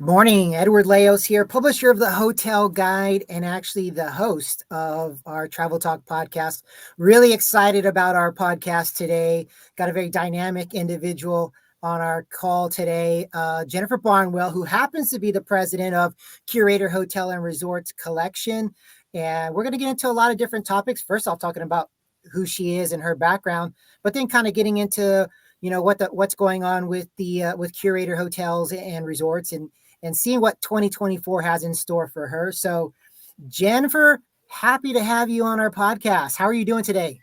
Morning, Edward Leos here, publisher of the Hotel Guide and actually the host of our Travel Talk podcast. Really excited about our podcast today. Got a very dynamic individual on our call today, Jennifer Barnwell, who happens to be the president of Curator Hotel and Resort Collection. And we're going to get into a lot of different topics. First off, talking about who she is and her background, but then kind of getting into what's going on with the with Curator Hotels and Resorts and seeing what 2024 has in store for her. So, Jennifer, happy to have you on our podcast. How are you doing today?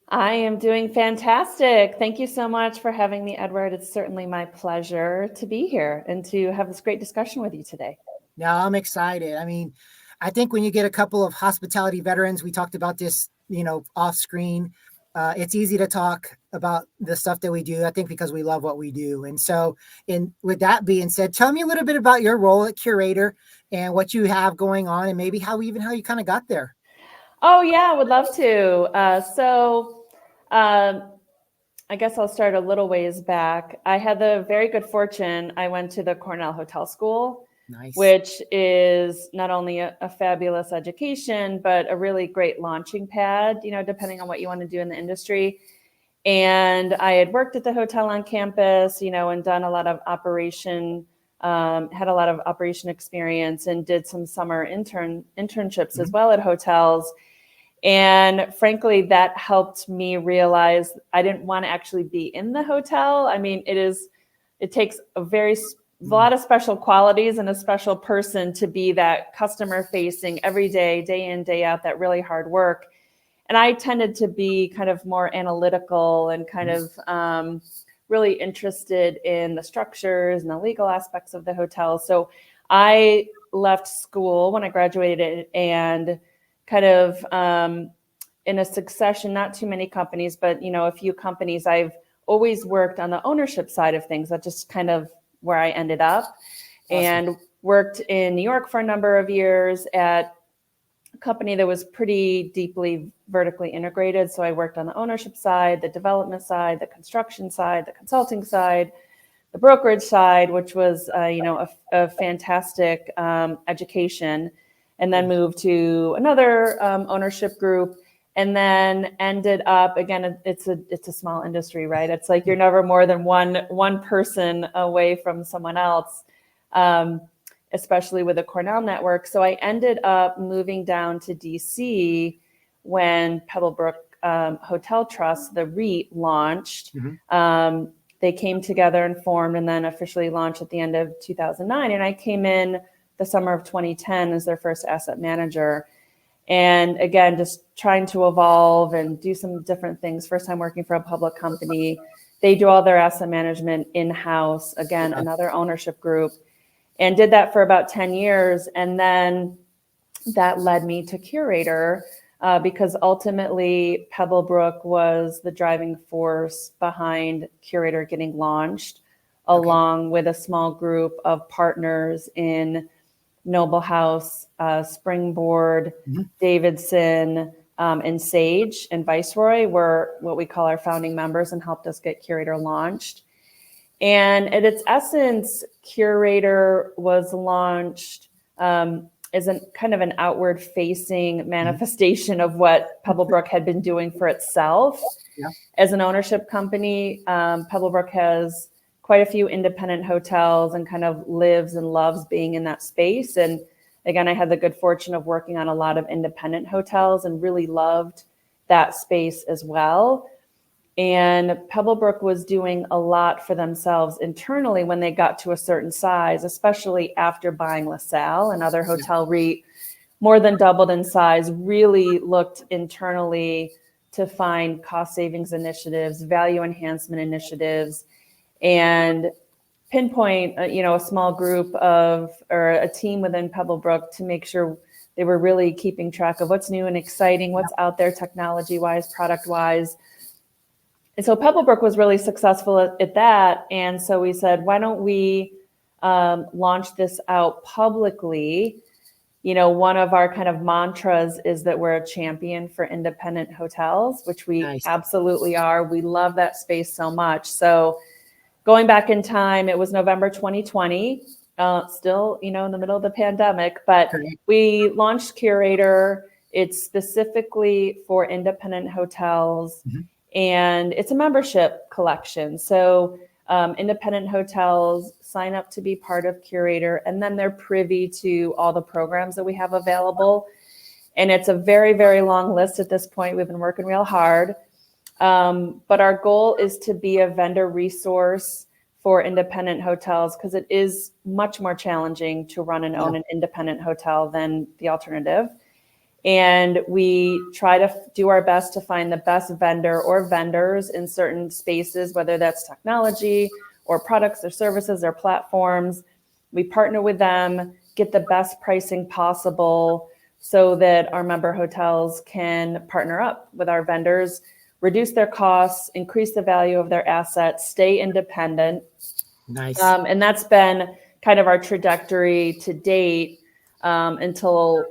I am doing fantastic. Thank you so much for having me, Edward. It's certainly my pleasure to be here and to have this great discussion with you today. No, I'm excited. I mean, I think when you get a couple of hospitality veterans, we talked about this, off screen. It's easy to talk about the stuff that we do, I think, because we love what we do. And so, with that being said, tell me a little bit about your role at Curator and what you have going on and maybe how you kind of got there. Oh, yeah, I would love to. I guess I'll start a little ways back. I had the very good fortune. I went to the Cornell Hotel School. Nice. Which is not only a fabulous education, but a really great launching pad, depending on what you want to do in the industry. And I had worked at the hotel on campus, and done a lot of operation, had a lot of operation experience and did some summer internships as well at hotels. And frankly, that helped me realize I didn't want to actually be in the hotel. I mean, it takes a lot of special qualities and a special person to be that customer facing every day, day in, day out, that really hard work. And I tended to be kind of more analytical and kind of really interested in the structures and the legal aspects of the hotel. So I left school when I graduated and kind of in a succession, not too many companies, but, a few companies. I've always worked on the ownership side of things. That just kind of where I ended up. Awesome. And worked in New York for a number of years at a company that was pretty deeply vertically integrated. So I worked on the ownership side, the development side, the construction side, the consulting side, the brokerage side, which was, a fantastic education, and then moved to another ownership group. And then ended up, again, it's a small industry, right? It's like you're never more than one person away from someone else, especially with the Cornell network. So I ended up moving down to DC when Pebblebrook Hotel Trust, the REIT, launched. Mm-hmm. They came together and formed and then officially launched at the end of 2009. And I came in the summer of 2010 as their first asset manager. And again, just trying to evolve and do some different things. First time working for a public company. They do all their asset management in-house. Again, another ownership group. And did that for about 10 years. And then that led me to Curator because ultimately Pebblebrook was the driving force behind Curator getting launched, along with a small group of partners in Noble House, Springboard, mm-hmm. Davidson, and Sage and Viceroy were what we call our founding members and helped us get Curator launched. And at its essence, Curator was launched as kind of an outward-facing manifestation of what Pebblebrook had been doing for itself. Yeah. As an ownership company, Pebblebrook has quite a few independent hotels and kind of lives and loves being in that space. And again, I had the good fortune of working on a lot of independent hotels and really loved that space as well. And Pebblebrook was doing a lot for themselves internally when they got to a certain size, especially after buying LaSalle, another hotel REIT, more than doubled in size, really looked internally to find cost savings initiatives, value enhancement initiatives, and pinpoint, a small group or a team within Pebblebrook to make sure they were really keeping track of what's new and exciting, what's out there technology-wise, product-wise. And so Pebblebrook was really successful at that. And so we said, why don't we launch this out publicly? One of our kind of mantras is that we're a champion for independent hotels, which we absolutely are. We love that space so much. So going back in time, it was November 2020. still, in the middle of the pandemic, but Correct. we launched Curator. It's specifically for independent hotels, Mhm. and it's a membership collection. So independent hotels sign up to be part of Curator, and then they're privy to all the programs that we have available. And it's a very, very long list at this point. We've been working real hard. But our goal is to be a vendor resource for independent hotels, because it is much more challenging to run and own an independent hotel than the alternative. And we try to do our best to find the best vendor or vendors in certain spaces, whether that's technology or products or services or platforms. We partner with them, get the best pricing possible so that our member hotels can partner up with our vendors, reduce their costs, increase the value of their assets, stay independent. Nice. And that's been kind of our trajectory to date, until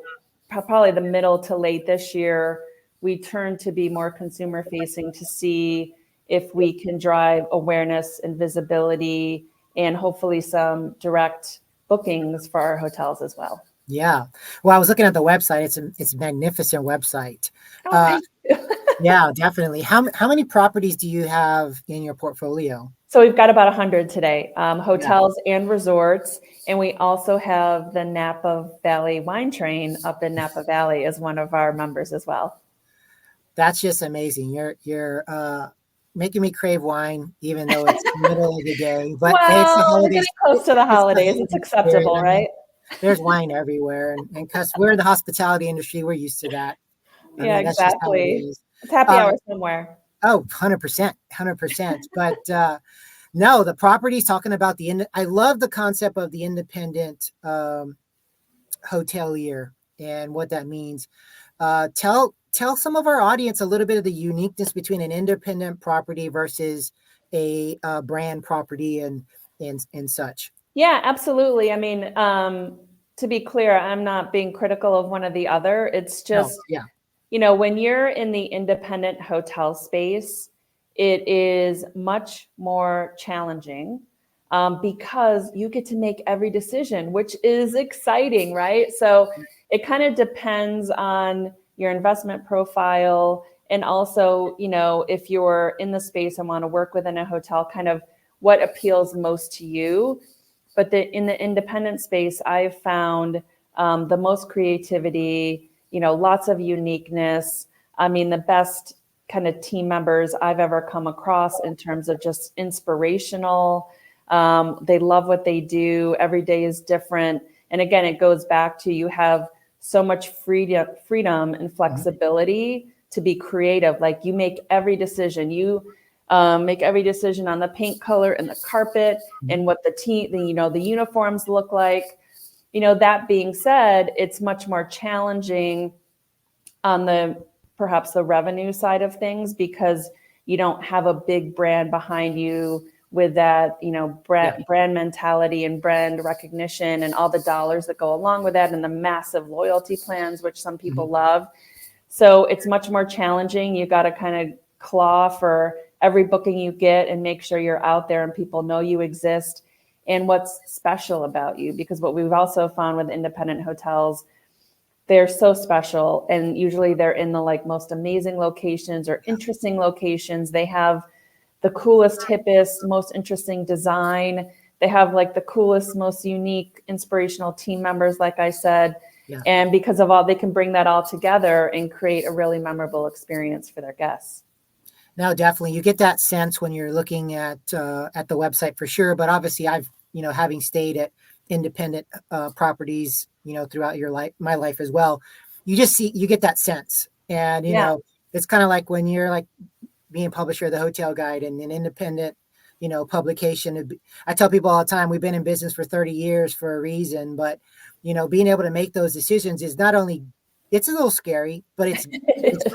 probably the middle to late this year. We turned to be more consumer facing to see if we can drive awareness and visibility and hopefully some direct bookings for our hotels as well. Yeah. Well, I was looking at the website. It's a magnificent website. Oh, thank you. Yeah, definitely. How many properties do you have in your portfolio? So we've got about 100 today, Yeah, hotels and resorts. And we also have the Napa Valley Wine Train up in Napa Valley as one of our members as well. that's just amazing. You're making me crave wine, even though it's the middle of the day. But hey, it's the Well, we're getting holidays. close to the It's the holidays. It's holiday spirit. acceptable, I mean, right? there's wine everywhere, and because we're in the hospitality industry, we're used to that. I Yeah, mean, that's just how it exactly. is. It's happy Um, hour somewhere. oh, 100%, 100%. But no, the properties talking about I love the concept of the independent hotelier and what that means. Tell some of our audience a little bit of the uniqueness between an independent property versus a brand property and such. Yeah, absolutely. I mean, to be clear, I'm not being critical of one or the other. It's No, just, yeah, when you're in the independent hotel space, it is much more challenging, because you get to make every decision, which is exciting, right? So it kind of depends on your investment profile. And also, if you're in the space and want to work within a hotel, kind of what appeals most to you. But in the independent space, I've found the most creativity, lots of uniqueness. I mean, the best kind of team members I've ever come across in terms of just inspirational. They love what they do. Every day is different. And again, it goes back to you have so much freedom and flexibility to be creative. Like you make every decision. You make every decision on the paint color and the carpet and what the uniforms look like. That being said, it's much more challenging on perhaps the revenue side of things, because you don't have a big brand behind you with that, brand mentality and brand recognition and all the dollars that go along with that and the massive loyalty plans, which some people love. So it's much more challenging. You got to kind of claw for every booking you get and make sure you're out there and people know you exist and what's special about you. Because what we've also found with independent hotels, they're so special, and usually they're in the most amazing locations or interesting locations. They have the coolest, hippest, most interesting design. They have the coolest, most unique, inspirational team members, like I said. yeah. And because of all, they can bring that all together and create a really memorable experience for their guests. No, definitely. You get that sense when you're looking at the website for sure. But obviously, I've having stayed at independent properties, throughout my life as well. You get that sense, and Yeah. it's kind of like when you're being publisher of the Hotel Guide and an independent, publication. I tell people all the time, we've been in business for 30 years for a reason, but being able to make those decisions is not only it's a little scary, but it's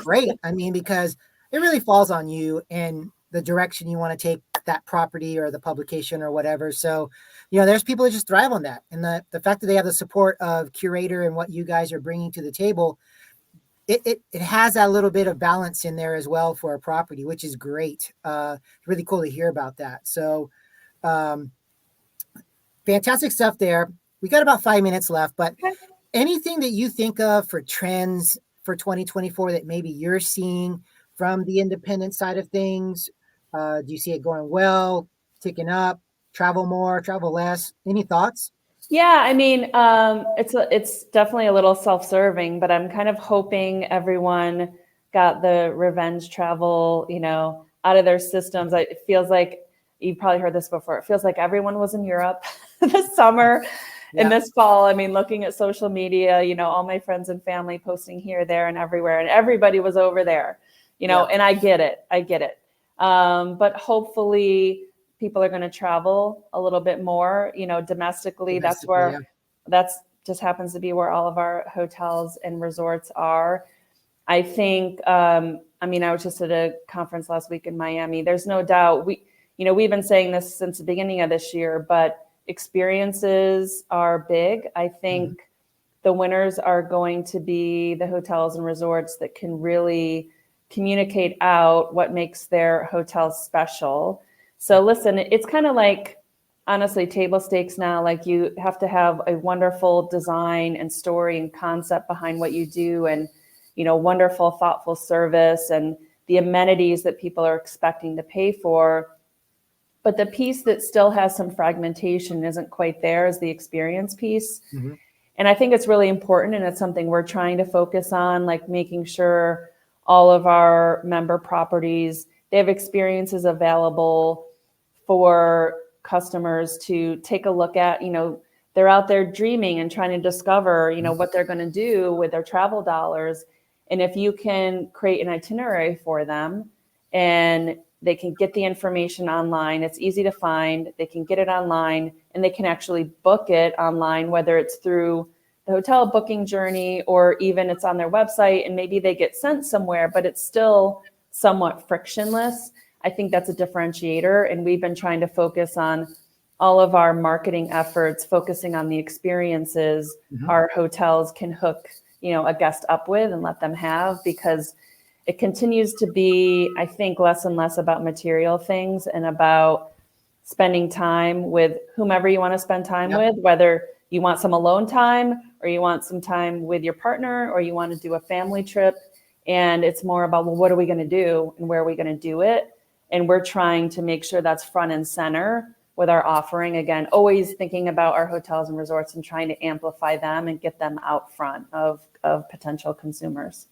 great. I mean, because it really falls on you and the direction you want to take that property or the publication or whatever. So, there's people that just thrive on that. And the fact that they have the support of Curator and what you guys are bringing to the table, it has that little bit of balance in there as well for a property, which is great. Really cool to hear about that. So, fantastic stuff there. We got about 5 minutes left, but Okay. anything that you think of for trends for 2024 that maybe you're seeing from the independent side of things? Do you see it going well, ticking up, travel more, travel less? Any thoughts? Yeah, I mean, it's definitely a little self-serving, but I'm kind of hoping everyone got the revenge travel, out of their systems. It feels like you've probably heard this before. It feels like everyone was in Europe this summer and Yeah, this fall. I mean, looking at social media, all my friends and family posting here, there, and everywhere, and everybody was over there, yeah, and I get it. I get it. But hopefully people are going to travel a little bit more, domestically. domestically, yeah. That's just happens to be where all of our hotels and resorts are. I think, I mean, I was just at a conference last week in Miami. There's no doubt we've been saying this since the beginning of this year, but experiences are big. I think Mhm. the winners are going to be the hotels and resorts that can really communicate out what makes their hotels special. So listen, it's kind of like, honestly, table stakes now. Like, you have to have a wonderful design and story and concept behind what you do, and wonderful, thoughtful service and the amenities that people are expecting to pay for. But the piece that still has some fragmentation, isn't quite there, is the experience piece. Mhm. And I think it's really important, and it's something we're trying to focus on, like making sure all of our member properties, they have experiences available for customers to take a look at. They're out there dreaming and trying to discover, what they're going to do with their travel dollars. And if you can create an itinerary for them, and they can get the information online, it's easy to find, they can get it online, and they can actually book it online, whether it's through the hotel booking journey or even it's on their website, and maybe they get sent somewhere, but it's still somewhat frictionless. I think that's a differentiator. And we've been trying to focus on all of our marketing efforts, focusing on the experiences Mhm. our hotels can hook, a guest up with and let them have, because it continues to be, I think, less and less about material things and about spending time with whomever you want to spend time Yep. with, whether you want some alone time or you want some time with your partner or you want to do a family trip. And it's more about, well, what are we going to do and where are we going to do it? And we're trying to make sure that's front and center with our offering. Again, always thinking about our hotels and resorts and trying to amplify them and get them out front of potential consumers.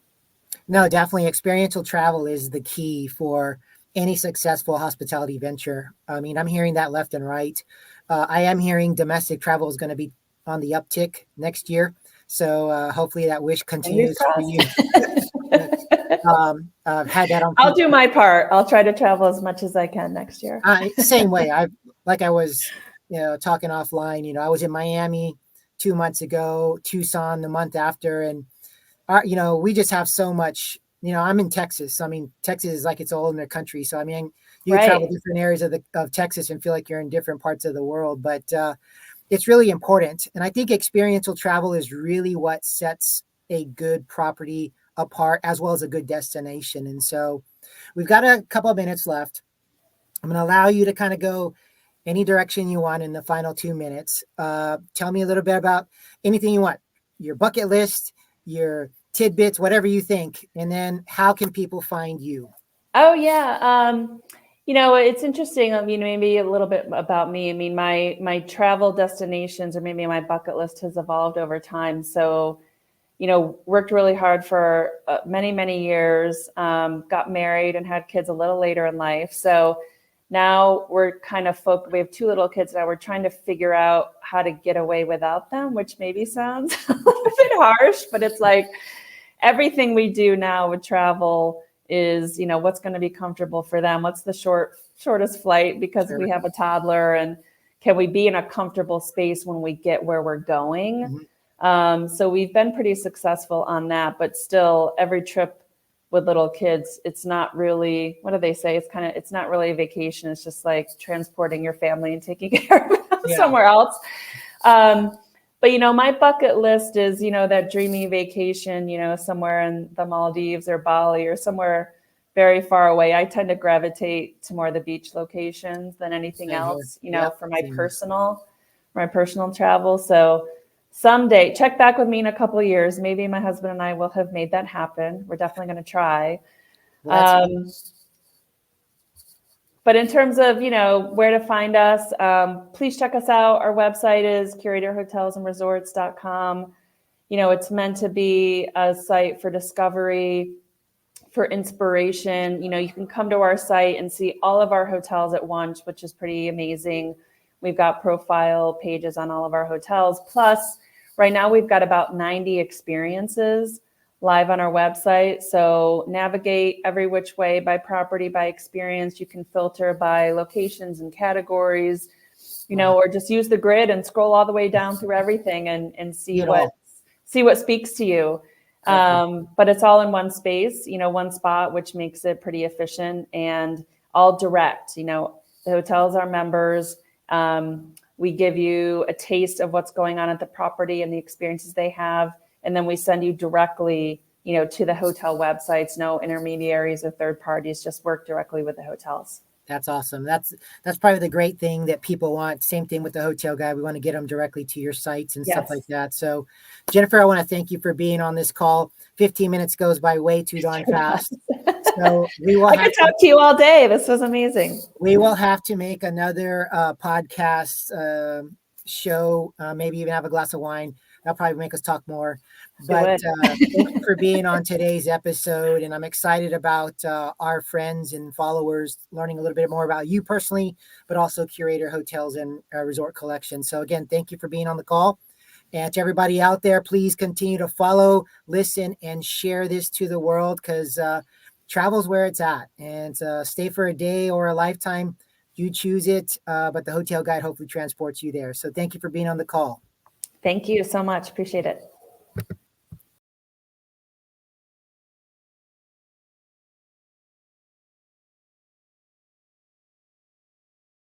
No, definitely experiential travel is the key for any successful hospitality venture. I mean, I'm hearing that left and right. I am hearing domestic travel is going to be on the uptick next year. So hopefully that wish Fingers continues for crossed. you. Had that on I'll do people. my part. I'll try to travel as much as I can next year. Same way. I was, talking offline. I was in Miami 2 months ago, Tucson the month after, and we just have so much. I'm in Texas. I mean, Texas is like its own in the country. So I mean, you could travel Right. different areas of Texas and feel like you're in different parts of the world. But it's really important, and I think experiential travel is really what sets a good property apart, as well as a good destination. And so, we've got a couple of minutes left. I'm going to allow you to kind of go any direction you want in the final 2 minutes. Tell me a little bit about anything you want, your bucket list, your tidbits, whatever you think. And then how can people find you? Oh yeah. It's interesting. I mean, maybe a little bit about me. I mean, my travel destinations, or maybe my bucket list, has evolved over time. So, worked really hard for many, many years, got married and had kids a little later in life. So now we're kind of we have two little kids now. We're trying to figure out how to get away without them, which maybe sounds a little bit harsh, but it's like everything we do now with travel is, what's going to be comfortable for them? What's the shortest flight because Sure. we have a toddler, and can we be in a comfortable space when we get where we're going? Mhm. So we've been pretty successful on that, but still every trip with little kids, it's not really, what do they say? It's not really a vacation. It's just like transporting your family and taking care of them Yeah. somewhere else. Um, but my bucket list is, that dreamy vacation, somewhere in the Maldives or Bali or somewhere very far away. I tend to gravitate to more the beach locations than anything Same here. else, Yep. for my Same here. personal my personal travel. So someday, check back with me in a couple of years. Maybe my husband and I will have made that happen. We're definitely going to try. Well, But in terms of, where to find us, please check us out. Our website is curatorhotelsandresorts.com. It's meant to be a site for discovery, for inspiration. You can come to our site and see all of our hotels at once, which is pretty amazing. We've got profile pages on all of our hotels. Plus, right now we've got about 90 experiences live on our website. So navigate every which way, by property, by experience. You can filter by locations and categories, or just use the grid and scroll all the way down through everything and see what speaks to you. But it's all in one space, one spot, which makes it pretty efficient and all direct. The hotels are members. We give you a taste of what's going on at the property and the experiences they have. And then we send you directly, to the hotel websites. No intermediaries or third parties, just work directly with the hotels. That's awesome. That's probably the great thing that people want. Same thing with the hotel guide. We want to get them directly to your sites and stuff like that. So, Jennifer, I want to thank you for being on this call. 15 minutes goes by way too darn fast. So I could talk to you all day. This was amazing. We will have to make another podcast show. Maybe even have a glass of wine. That'll probably make us talk more. But thank you for being on today's episode. And I'm excited about our friends and followers learning a little bit more about you personally, but also Curator Hotels and Resort Collection. So again, thank you for being on the call. And to everybody out there, please continue to follow, listen, and share this to the world, because travel's where it's at. And stay for a day or a lifetime. You choose it, but the hotel guide hopefully transports you there. So thank you for being on the call. Thank you so much. Appreciate it.